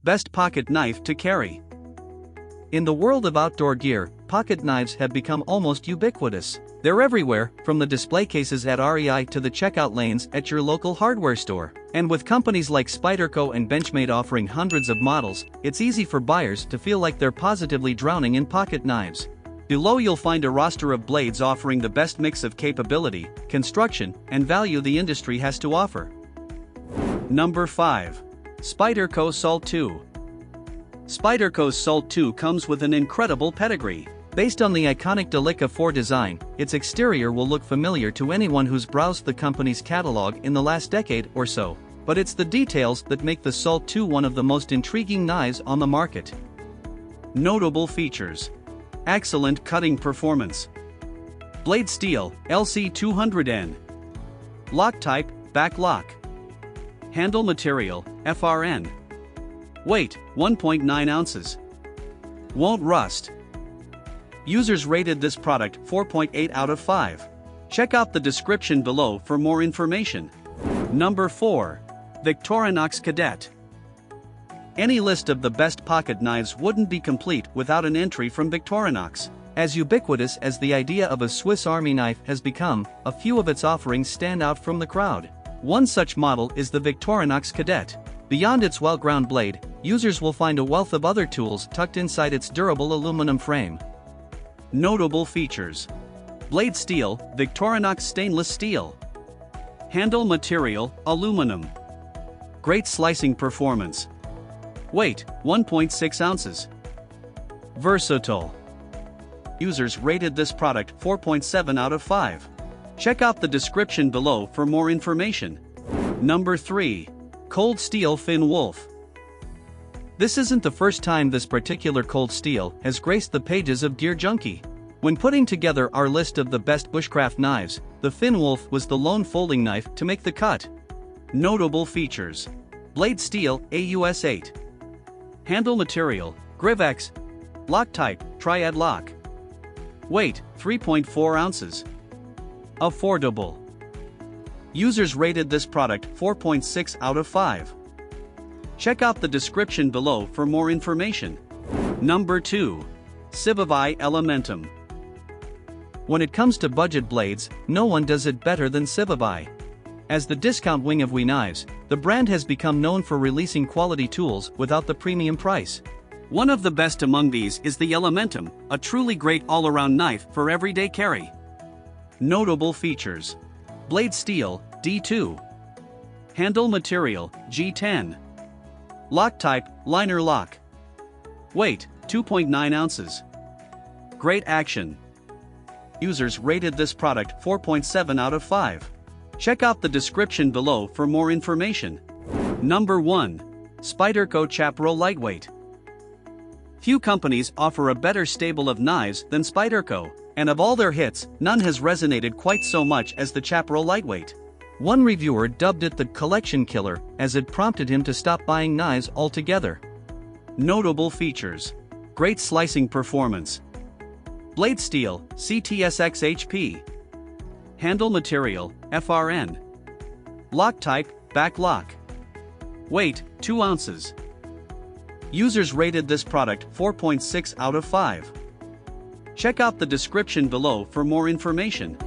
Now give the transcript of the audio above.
Best pocket knife to carry. In the world of outdoor gear, pocket knives have become almost ubiquitous. They're everywhere, from the display cases at REI to the checkout lanes at your local hardware store. And with companies like Spyderco and Benchmade offering hundreds of models, it's easy for buyers to feel like they're positively drowning in pocket knives. Below you'll find a roster of blades offering the best mix of capability, construction, and value the industry has to offer. Number 5. Spyderco Salt2. Spyderco Salt2 comes with an incredible pedigree. Based on the iconic Delica 4 design, its exterior will look familiar to anyone who's browsed the company's catalog in the last decade or so. But it's the details that make the Salt2 one of the most intriguing knives on the market. Notable features. Excellent cutting performance. Blade steel, LC200N. Lock type, back lock. Handle material, FRN. Weight, 1.9 ounces. Won't rust. Users rated this product 4.8 out of 5. Check out the description below for more information. Number 4. Victorinox Cadet. Any list of the best pocket knives wouldn't be complete without an entry from Victorinox. As ubiquitous as the idea of a Swiss Army knife has become, a few of its offerings stand out from the crowd. One such model is the Victorinox Cadet. Beyond its well-ground blade, users will find a wealth of other tools tucked inside its durable aluminum frame. Notable features. Blade steel, Victorinox stainless steel. Handle material, aluminum. Great slicing performance. Weight, 1.6 ounces. Versatile. Users rated this product 4.7 out of 5. Check out the description below for more information. Number 3. Cold Steel Finn Wolf. This isn't the first time this particular cold steel has graced the pages of Gear Junkie. When putting together our list of the best bushcraft knives, the Finn Wolf was the lone folding knife to make the cut. Notable features. Blade steel, AUS 8. Handle material, Grivex. Lock type, Triad lock. Weight, 3.4 ounces. Affordable. Users rated this product 4.6 out of 5. Check out the description below for more information. Number 2. CIVI Elementum. When it comes to budget blades, no one does it better than CIVI. As the discount wing of WE Knives, the brand has become known for releasing quality tools without the premium price. One of the best among these is the Elementum, a truly great all-around knife for everyday carry. Notable features. Blade steel, D2. Handle material, G10. Lock type, liner lock. Weight, 2.9 ounces. Great action. Users rated this product 4.7 out of 5. Check out the description below for more information. Number 1. Spyderco Chaparral Lightweight. Few companies offer a better stable of knives than Spyderco, and of all their hits, none has resonated quite so much as the Chaparral Lightweight. One reviewer dubbed it the collection killer, as it prompted him to stop buying knives altogether. Notable features. Great slicing performance. Blade steel, CTSX HP. Handle material, FRN. Lock type, back lock. Weight, 2 ounces. Users rated this product 4.6 out of 5. Check out the description below for more information.